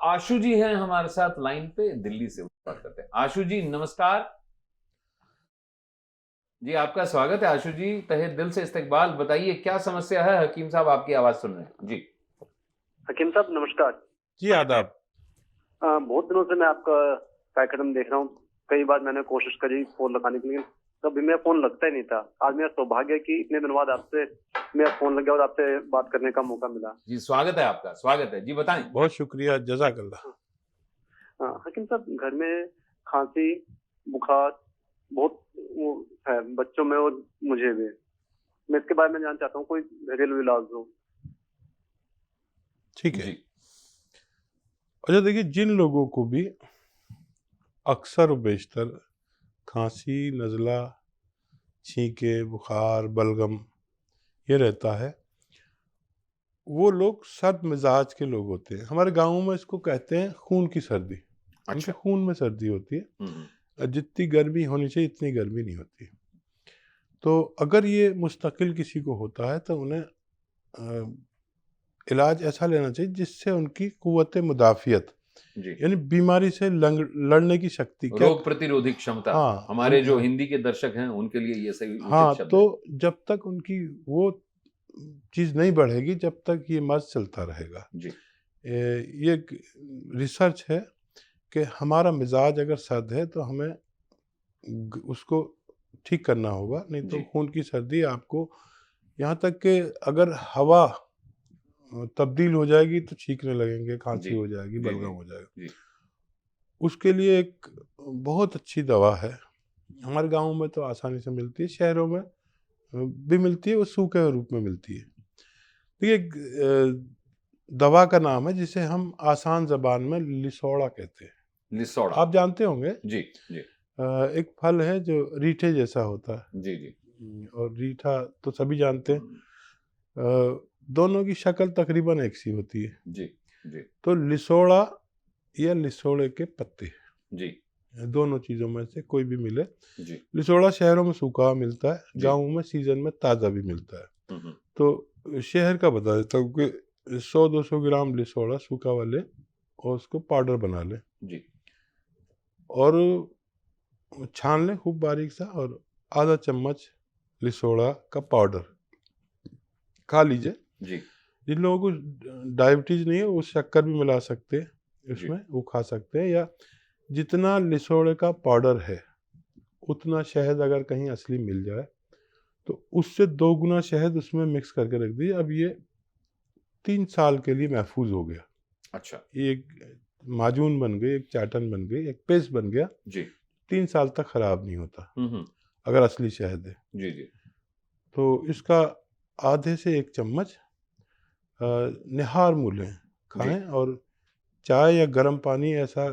आशु जी हैं हमारे साथ लाइन पे, दिल्ली से बात करते हैं। आशु जी नमस्कार जी, आपका स्वागत है। आशु जी तहे दिल से इस्तकबाल, बताइए क्या समस्या है। हकीम साहब आपकी आवाज सुन रहे हैं जी। हकीम साहब नमस्कार जी। आदाब। बहुत दिनों से मैं आपका कार्यक्रम देख रहा हूँ। कई बार मैंने कोशिश करी फोन लगाने के लिए, कभी मेरा फोन लगता ही नहीं था। आज मेरा सौभाग्य है कि इतने दिनों बाद आपसे मेरा फोन लग गया और आपसे बात करने का मौका मिला। जी स्वागत है आपका, स्वागत है जी, बताएं। बहुत शुक्रिया, जज़ाकल्लाह। हकीम साहब घर में खांसी बुखार बहुत वो है, बच्चों में और मुझे भी। मैं इसके बारे में जानना चाहता हूँ, कोई घरेलू इलाज हो। ठीक है। जी अच्छा देखिए, जिन लोगों को भी अक्सर व बेशतर खांसी, नज़ला, छींके, बुखार, बलगम ये रहता है, वो लोग सर्द मिजाज के लोग होते हैं। हमारे गाँव में इसको कहते हैं खून की सर्दी। उनके अच्छा। खून में सर्दी होती है। जितनी गर्मी होनी चाहिए इतनी गर्मी नहीं होती। तो अगर ये मुस्तकिल किसी को होता है तो उन्हें इलाज ऐसा लेना चाहिए जिससे उनकी कुव्वत मुदाफ़ियत, यानी बीमारी से लड़ने की शक्ति, रोग प्रतिरोधी क्षमता। हाँ, हमारे जो हिंदी के दर्शक हैं उनके लिए ये सही हाँ, उचित शब्द तो है। जब तक उनकी वो चीज़ नहीं बढ़ेगी जब तक ये मर्ज चलता रहेगा। जी ये एक रिसर्च है कि हमारा मिजाज अगर सर्द है तो हमें उसको ठीक करना होगा, नहीं तो जी खून की सर्दी आपको, यहाँ तक कि अगर हवा तब्दील हो जाएगी तो छींकने लगेंगे, खांसी जी हो जाएगी, जी बलगम जी हो जाएगा। जी उसके लिए एक बहुत अच्छी दवा है, हमारे गाँव में तो आसानी से मिलती है, शहरों में भी मिलती है, वो सूखे रूप में मिलती है। तो ये दवा का नाम है जिसे हम आसान ज़बान में लिसोड़ा कहते हैं। लिसोड़ा। आप जानते होंगे। जी जी एक फल है जो रीठे जैसा होता है। जी जी और रीठा तो सभी जानते हैं। दोनों की शक्ल तकरीबन एक सी होती है। जी जी तो लिसोड़ा या लिसोड़े के पत्ते, जी दोनों चीज़ों में से कोई भी मिले। जी लिसोड़ा शहरों में सूखा मिलता है, जी। गाँव में सीजन में ताज़ा भी मिलता है। हम्म। तो शहर का बता देता हूँ कि 100-200 ग्राम लिसोड़ा सूखा वाले और उसको पाउडर बना लें जी और छान लें खूब बारीक सा, और आधा चम्मच लिसोड़ा का पाउडर खा लीजिए। जी जिन लोगों को डायबिटीज़ नहीं है वो शक्कर भी मिला सकते हैं इसमें, वो खा सकते हैं। या जितना लिसोड़े का पाउडर है उतना शहद अगर कहीं असली मिल जाए तो उससे 2 गुना शहद उसमें मिक्स करके रख दीजिए। अब ये 3 साल के लिए महफूज हो गया। अच्छा। ये एक माजून बन गई, एक चाटन बन गई, एक पेस्ट बन गया। जी 3 साल तक ख़राब नहीं होता हम्म। अगर असली शहद है। जी जी तो इसका आधे से 1 चम्मच निहार मूलें खाएं और चाय या गर्म पानी ऐसा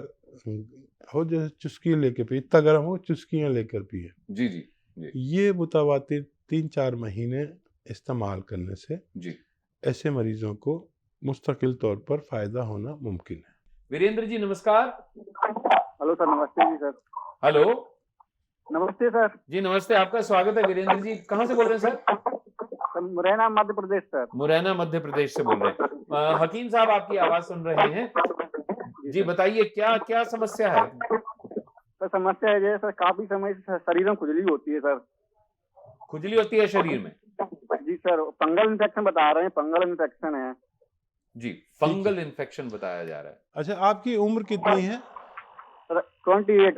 हो जैसे चुस्की लेके पिए, इतना गर्म हो चुस्कियाँ लेकर पिए। जी जी जी ये मुतवातिर 3-4 महीने इस्तेमाल करने से जी। ऐसे मरीजों को मुस्तकिल तौर पर फ़ायदा होना मुमकिन है। वीरेंद्र जी नमस्कार। हेलो सर, नमस्ते जी सर। हेलो नमस्ते सर। जी नमस्ते, आपका स्वागत है। वीरेंद्र जी कहाँ से बोल रहे हैं सर? मुरैना मध्य प्रदेश सर। मुरैना मध्य प्रदेश से बोल रहे हैं। हकीम साहब आपकी आवाज सुन रहे हैं जी, बताइए क्या क्या समस्या है? सर समस्या है जैसे सर, काफी समय से शरीर में खुजली होती है सर। खुजली होती है शरीर में? जी सर, फंगल इन्फेक्शन बता रहे हैं, फंगल इन्फेक्शन है जी, फंगल इन्फेक्शन बताया जा रहा है। अच्छा, आपकी उम्र कितनी है? सर 28।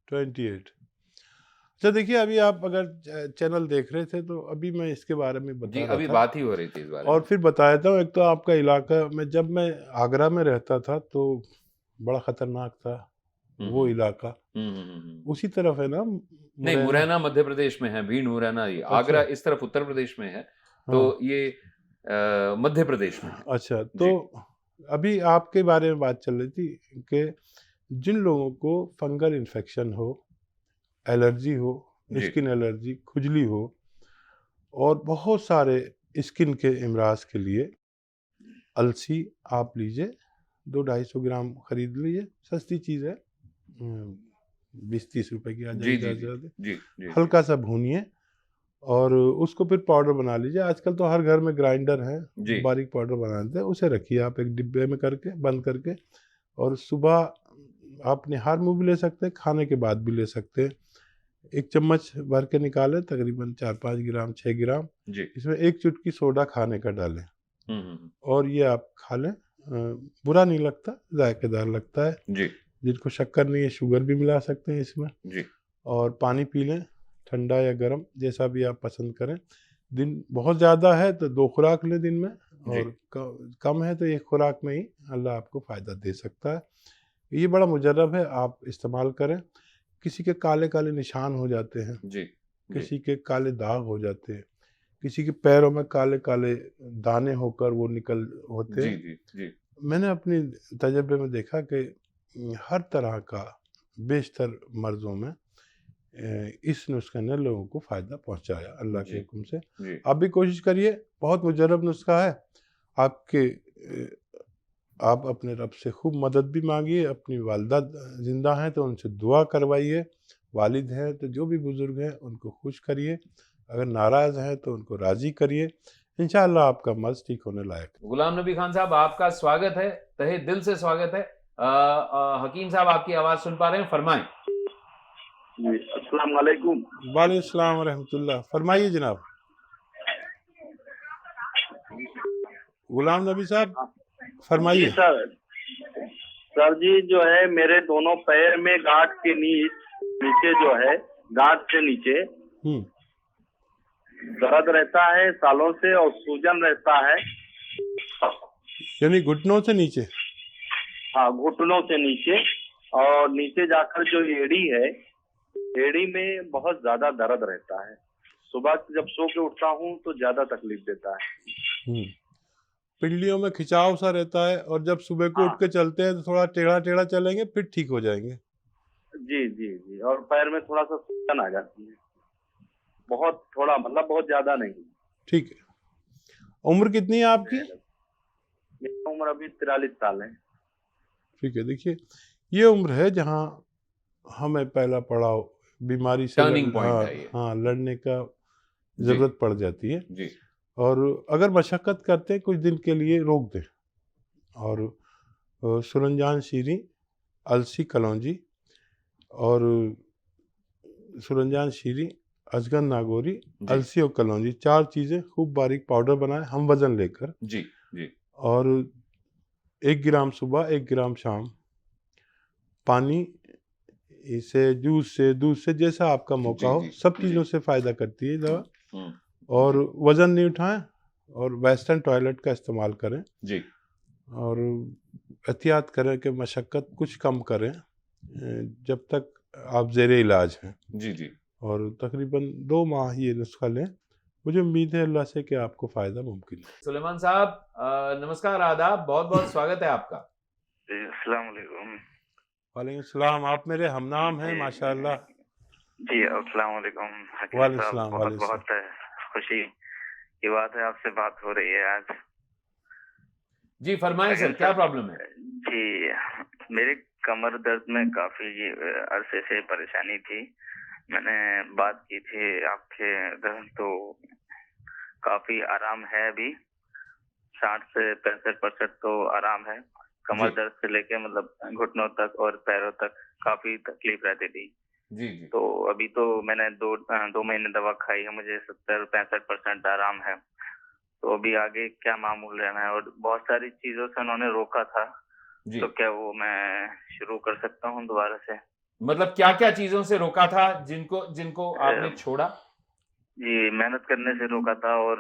28। अच्छा देखिए, अभी आप अगर चैनल देख रहे थे तो अभी मैं इसके बारे में बता जी रहा अभी था बात ही हो रही थी इस बारे और में। फिर बता देता हूँ। एक तो आपका इलाका में, जब मैं आगरा में रहता था तो बड़ा खतरनाक था वो इलाका। उसी तरफ है ना नहीं, मुरैना मध्य प्रदेश में है, भीड़ मुरैना। ये आगरा इस तरफ उत्तर प्रदेश में है, तो ये मध्य प्रदेश में है। अच्छा, तो अभी आपके बारे में बात चल रही थी कि जिन लोगों को फंगल इन्फेक्शन हो, एलर्जी हो, स्किन एलर्जी, खुजली हो और बहुत सारे स्किन के इमराज के लिए अलसी आप लीजिए, 200-250 ग्राम खरीद लीजिए, सस्ती चीज़ है, 20-30 रुपए की आ जाएगी। हल्का सा भूनिए और उसको फिर पाउडर बना लीजिए। आजकल तो हर घर में ग्राइंडर है, बारीक पाउडर बना देते हैं। उसे रखिए आप एक डिब्बे में करके, बंद करके, और सुबह आप निहार मुँह भी ले सकते हैं, खाने के बाद भी ले सकते हैं। 1 चम्मच भर के निकालें, तकरीबन 4-5 ग्राम 6 ग्राम, जी। इसमें 1 चुटकी सोडा खाने का डालें हम्म। और ये आप खा लें। बुरा नहीं लगता, जायकेदार लगता है। जी जिनको शक्कर नहीं है शुगर भी मिला सकते हैं इसमें। जी। और पानी पी लें, ठंडा या गर्म जैसा भी आप पसंद करें। दिन बहुत ज़्यादा है तो 2 खुराक लें दिन में, और कम है तो 1 खुराक में ही अल्लाह आपको फ़ायदा दे सकता है। ये बड़ा मुजर्रब है, आप इस्तेमाल करें। किसी के काले काले निशान हो जाते हैं, जी। किसी के काले दाग हो जाते हैं, किसी के पैरों में काले काले दाने होकर वो निकल होते जी हैं। जी जी। मैंने अपनी तजर्बे में देखा कि हर तरह का बेशतर मर्ज़ों में इस नुस्खे ने लोगों को फ़ायदा पहुंचाया अल्लाह के जी हुक्म से। जी। आप भी कोशिश करिए, बहुत मुजर्रब नुस्खा है। आपके आप अपने रब से खूब मदद भी मांगिए। अपनी वालिदा ज़िंदा हैं तो उनसे दुआ करवाइए, वालिद हैं तो जो भी बुज़ुर्ग हैं उनको खुश करिए, अगर नाराज़ हैं तो उनको राज़ी करिए। इंशाअल्लाह आपका मर्ज़ ठीक होने लायक है। गुलाम नबी खान साहब, आपका स्वागत है, तहे दिल से स्वागत है। हकीम साहब आपकी आवाज सुन पा रहे हैं, फरमाएं। जी, अस्सलाम वालेकुम। वालेकुम सलाम व रहमतुल्लाह। फरमाइए जनाब। गुलाम नबी साहब जी फरमाइए। सर जी, जो है मेरे दोनों पैर में गांठ के नीचे जो है, गांठ से नीचे दर्द रहता है सालों से, और सूजन रहता है। यानी घुटनों से नीचे? हाँ, घुटनों से नीचे, और नीचे जाकर जो एड़ी है, एड़ी में बहुत ज्यादा दर्द रहता है। सुबह जब सो के उठता हूँ तो ज्यादा तकलीफ देता है। पिंडलियों में खिंचाव सा रहता है, और जब सुबह को उठ के चलते हैं तो थोड़ा टेढ़ा टेढ़ा चलेंगे, फिर ठीक हो जाएंगे। जी जी जी। और पैर में थोड़ा सा सूजन आ जाती है, बहुत थोड़ा, मतलब बहुत ज्यादा नहीं। ठीक है। उम्र कितनी है आपकी? मेरी उम्र अभी 43 साल है। ठीक है। देखिए, ये उम्र है जहाँ हमें पहला पड़ाव बीमारी से टर्निंग पॉइंट है ये। हाँ, लड़ने का जरूरत पड़ जाती है। जी। और अगर मशक्क़त करते हैं कुछ दिन के लिए रोक दें, और सुरंजान शीरी, अलसी कलौंजी, और सुरंजान शीरी, अजगन नागौरी, अलसी और कलौंजी, 4 चीज़ें खूब बारीक पाउडर बनाएं हम वज़न लेकर। जी जी। और 1 ग्राम सुबह 1 ग्राम शाम, पानी से, जूस से, दूध से, जैसा आपका मौका हो, सब चीज़ों से फ़ायदा करती है दवा। और वज़न नहीं उठाएं, और वेस्टर्न टॉयलेट का इस्तेमाल करें जी। और एहतियात करें कि मशक्क़त कुछ कम करें जब तक आप ज़ेरे इलाज हैं। जी जी। और तकरीबन 2 माह ये नुस्खा लें, मुझे उम्मीद है अल्लाह से कि आपको फ़ायदा मुमकिन है। सुलेमान साहब, नमस्कार, आदाब, बहुत बहुत स्वागत है आपका। अस्सलाम वालेकुम। वालेकुम सलाम। आप मेरे हमनाम हैं माशाअल्लाह। जी, अस्सलाम वालेकुम हकीम वालेकुम साहब, सलाम। बहुत वालेकुम बहुत खुशी की बात है, आपसे बात हो रही है आज। जी फरमाएं सर, क्या प्रॉब्लम है? जी, मेरे कमर दर्द में काफी अरसे से परेशानी थी। मैंने बात की थी आपके दर्द, तो काफी आराम है अभी, 60 से 65% तो आराम है। कमर दर्द से लेके मतलब घुटनों तक और पैरों तक काफी तकलीफ रहती थी। जी जी। तो अभी तो मैंने 2 महीने दवा खाई है, मुझे 70-65% आराम है। तो अभी आगे क्या मामूल रहना है? और बहुत सारी चीजों से उन्होंने रोका था, तो क्या वो मैं शुरू कर सकता हूँ दोबारा से? मतलब क्या क्या चीजों से रोका था, जिनको आपने छोड़ा? जी, मेहनत करने से रोका था, और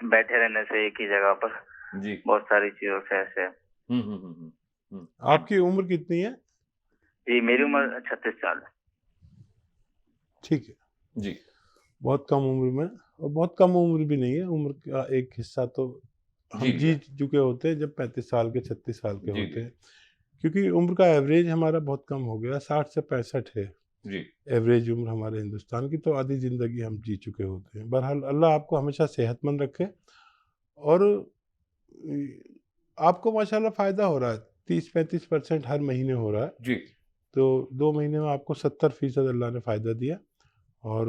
बैठे रहने से एक ही जगह पर, जी, बहुत सारी चीजों से ऐसे। आपकी उम्र कितनी है? जी, मेरी उम्र 36 साल है। ठीक है जी। बहुत कम उम्र में, और बहुत कम उम्र भी नहीं है, उम्र का एक हिस्सा तो हम जी चुके होते हैं जब 35 साल के 36 साल के होते हैं, क्योंकि उम्र का एवरेज हमारा बहुत कम हो गया, 60 से 65 है जी एवरेज उम्र हमारे हिंदुस्तान की। तो आधी ज़िंदगी हम जी चुके होते हैं। बहरहाल अल्लाह आपको हमेशा सेहतमंद रखे, और आपको माशाल्लाह फ़ायदा हो रहा है, 30-35% हर महीने हो रहा है जी। तो 2 महीने में आपको 70% अल्लाह ने फ़ायदा दिया। और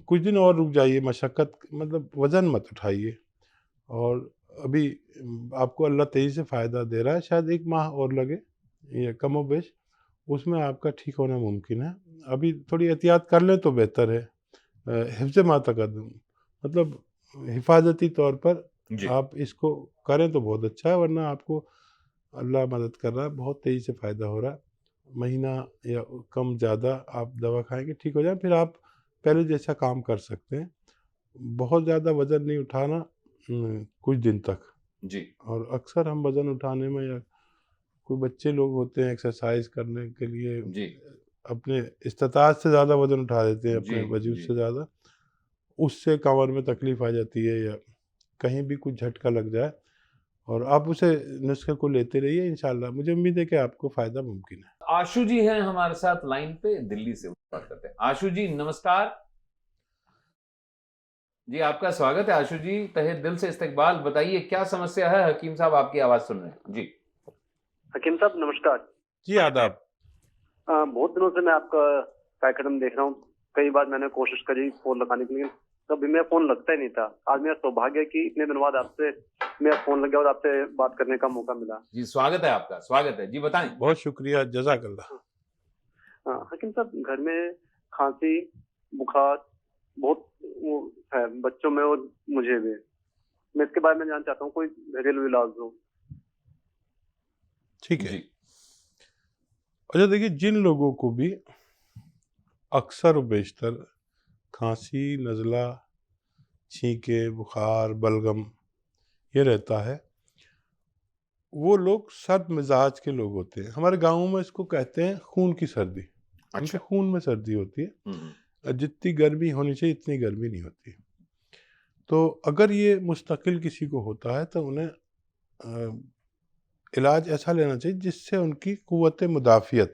कुछ दिन और रुक जाइए, मशक्क़त मतलब वज़न मत उठाइए, और अभी आपको अल्लाह तेजी से फ़ायदा दे रहा है, शायद 1 माह और लगे या कमोबेश, उसमें आपका ठीक होना मुमकिन है। अभी थोड़ी एहतियात कर लें तो बेहतर है। हिफ्ज़ मा तक़द्दम, मतलब हिफाजती तौर पर जी आप इसको करें तो बहुत अच्छा है, वरना आपको अल्लाह मदद कर रहा है, बहुत तेज़ी से फ़ायदा हो रहा है। महीना या कम ज़्यादा आप दवा खाएँगे, ठीक हो जाए, फिर आप पहले जैसा काम कर सकते हैं। बहुत ज़्यादा वज़न नहीं उठाना कुछ दिन तक। जी और अक्सर हम वज़न उठाने में, या कोई बच्चे लोग होते हैं एक्सरसाइज करने के लिए जी अपने इस्तिताअत से ज़्यादा वज़न उठा देते हैं, जी अपने वजूद जी से ज़्यादा, उससे कमर में तकलीफ़ आ जाती है, या कहीं भी कुछ झटका लग जाए, और आप उसे नुस्खे को लेते रहिए, इंशाल्लाह मुझे उम्मीद है कि आपको फ़ायदा मुमकिन है। आशु जी हैं हमारे साथ लाइन पे, दिल्ली से बात करते हैं। आशु जी नमस्कार। जी आपका स्वागत है आशु जी, तहे दिल से इस्तकबाल। बताइए क्या समस्या है, हकीम साहब आपकी आवाज सुन रहे हैं जी। हकीम साहब नमस्कार। जी आदाब। बहुत दिनों से मैं आपका कार्यक्रम देख रहा हूँ। कई बार मैंने कोशिश करी फोन लगाने के लिए, कभी मेरा फोन लगता ही नहीं था। आज मेरा सौभाग्य है कि इतने दिनों बाद आपसे मेरा फोन लग गया और आपसे बात करने का मौका मिला। जी स्वागत है आपका, स्वागत है जी, बताएं। बहुत शुक्रिया, जज़ाकल्लाह। हकीम साहब, घर में खांसी, बुखार बहुत वो है, बच्चों में और मुझे भी। मैं इसके बारे में जानना चाहता हूँ, कोई घरेलू इलाज हो। ठीक है। जी अच्छा देखिए, जिन लोगों को भी अक्सर व बेशतर खांसी, नज़ला, छींके, बुखार, बलगम ये रहता है, वो लोग सर्द मिजाज के लोग होते हैं। हमारे गाँव में इसको कहते हैं खून की सर्दी। उनके अच्छा। खून में सर्दी होती है। हम्म। जितनी गर्मी होनी चाहिए इतनी गर्मी नहीं होती। तो अगर ये मुस्तकिल किसी को होता है तो उन्हें इलाज ऐसा लेना चाहिए जिससे उनकी कुव्वत मुदाफ़ियत,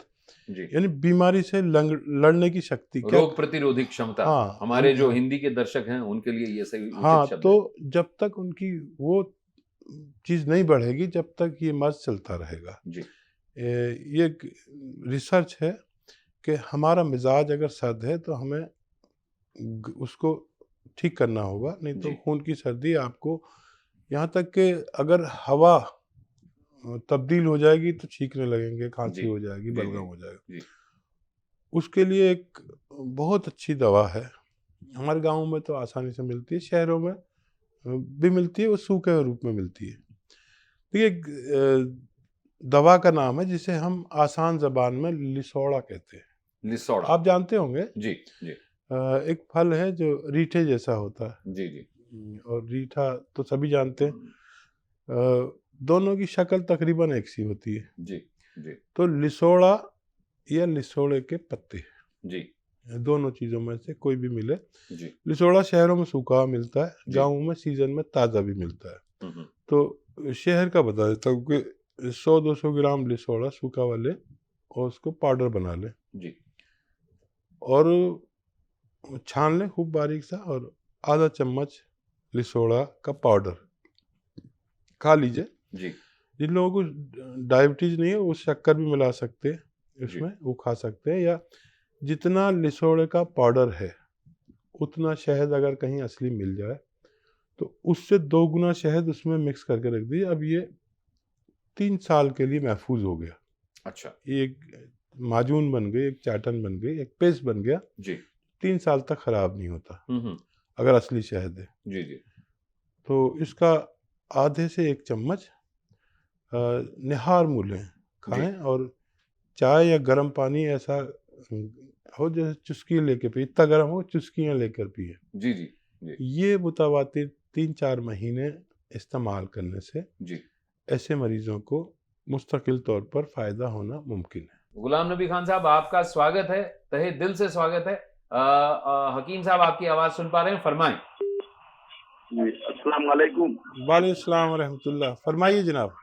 जी यानी बीमारी से लड़ने की शक्ति क्या। रोग प्रतिरोधी क्षमता, हाँ, हमारे जो हिंदी के दर्शक हैं उनके लिए ये सही उचित हाँ, शब्द है। तो जब तक उनकी वो चीज़ नहीं बढ़ेगी, जब तक ये मर्ज़ चलता रहेगा। जी ये एक रिसर्च है कि हमारा मिजाज अगर सर्द है तो हमें उसको ठीक करना होगा, नहीं तो जी खून की सर्दी आपको, यहाँ तक कि अगर हवा तब्दील हो जाएगी तो छींकने लगेंगे, जी खांसी हो जाएगी, जी बलगम जी हो जाएगा। जी उसके लिए एक बहुत अच्छी दवा है, हमारे गाँव में तो आसानी से मिलती है, शहरों में भी मिलती है, वो सूखे रूप में मिलती है। देखिए, दवा का नाम है जिसे हम आसान ज़बान में लिसोड़ा कहते हैं। लिसोड़ा। आप जानते होंगे। जी जी एक फल है जो रीठे जैसा होता है। जी जी और रीठा तो सभी जानते हैं। दोनों की शक्ल तकरीबन एक सी होती है। जी जी तो लिसोड़ा या लिसोड़े के पत्ते, जी दोनों चीज़ों में से कोई भी मिले। जी लिसोड़ा शहरों में सूखा मिलता है, जी। गाँव में सीजन में ताज़ा भी मिलता है। हम्म। तो शहर का बता देता हूँ कि 100-200 ग्राम लिसोड़ा सूखा वाले, और उसको पाउडर बना लें जी और छान लें खूब बारीक सा, और आधा चम्मच लिसोड़ा का पाउडर खा लीजिए। जी जिन लोगों को डायबिटीज़ नहीं है वो शक्कर भी मिला सकते हैं जी इसमें, वो खा सकते हैं। या जितना लिसोड़े का पाउडर है उतना शहद अगर कहीं असली मिल जाए तो उससे 2 गुना शहद उसमें मिक्स करके रख दीजिए। अब ये 3 साल के लिए महफूज हो गया। अच्छा। ये एक माजून बन गई, एक चाटन बन गई, एक पेस्ट बन गया। जी 3 साल तक ख़राब नहीं होता हम्म। अगर असली शहद है। जी जी तो इसका आधे से 1 चम्मच निहार मूलें खाएं, और चाय या गर्म पानी ऐसा हो जैसे चुस्की लेके पिए, इतना गर्म हो चुस्कियाँ लेकर पिए। जी जी जी ये मुतवातिर 3-4 महीने इस्तेमाल करने से जी। ऐसे मरीजों को मुस्तकिल तौर पर फ़ायदा होना मुमकिन है। गुलाम नबी खान साहब आपका स्वागत है, तहे दिल से स्वागत है। हकीम साहब आपकी आवाज सुन पा रहे हैं, फरमाएं। जी, अस्सलाम वालेकुम। वालेकुम सलाम व रहमतुल्लाह। फरमाइए जनाब।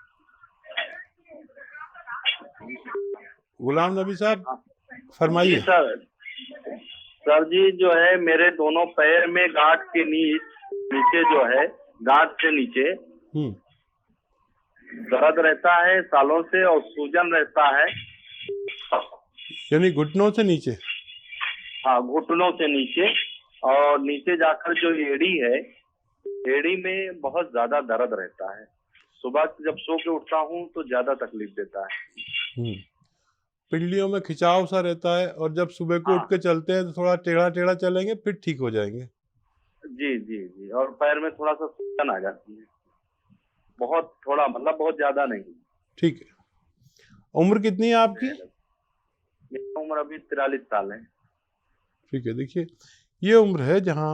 गुलाम नबी साहब जी फरमाइए। सर जी, जो है मेरे दोनों पैर में गांठ के नीचे जो है, गांठ से नीचे दर्द रहता है सालों से, और सूजन रहता है। यानी घुटनों से नीचे। हाँ, घुटनों से नीचे, और नीचे जाकर जो एड़ी है एड़ी में बहुत ज्यादा दर्द रहता है। सुबह जब सो के उठता हूँ तो ज्यादा तकलीफ देता है। पिंडलियों में खिंचाव सा रहता है, और जब सुबह को उठ हाँ। के चलते हैं तो थोड़ा टेढ़ा टेढ़ा चलेंगे, फिर ठीक हो जाएंगे। जी जी जी, और पैर में थोड़ा सा सूजन आ जाती है, बहुत थोड़ा, मतलब बहुत ज्यादा नहीं। ठीक है। उम्र कितनी है आपकी? मेरी उम्र अभी 43 साल है। ठीक है। देखिए, ये उम्र है जहाँ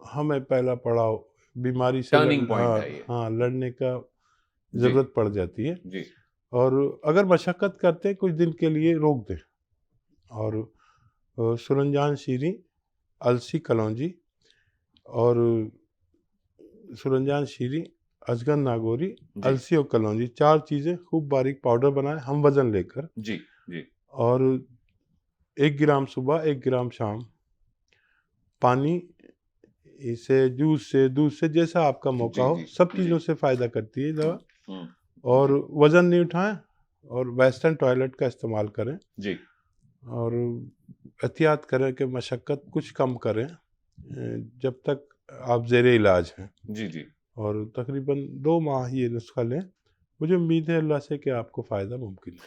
हमें पहला पड़ाव बीमारी से टर्निंग पॉइंट है ये। हाँ, लड़ने का जी जरूरत पड़ जाती है। जी और अगर मशक्कत करते हैं कुछ दिन के लिए, रोक दें, और सुरंजान शीरी, अलसी कलौंजी, और सुरंजान शीरी, अजगन नागौरी, जी अलसी और कलौंजी, 4 चीज़ें खूब बारीक पाउडर बनाएं हम वज़न लेकर, जी जी और 1 ग्राम सुबह 1 ग्राम शाम, पानी से, जूस से, दूध से, जैसा आपका मौका जी हो, जी सब जी। चीज़ों से फ़ायदा करती है दवा। हम्म, और वज़न नहीं उठाएं, और वेस्टर्न टॉयलेट का इस्तेमाल करें, जी और एहतियात करें कि मशक्क़त कुछ कम करें जब तक आप ज़ेरे इलाज हैं। जी जी। और तकरीबन 2 माह ये नुस्खा लें। मुझे उम्मीद है अल्लाह से कि आपको फ़ायदा मुमकिन है।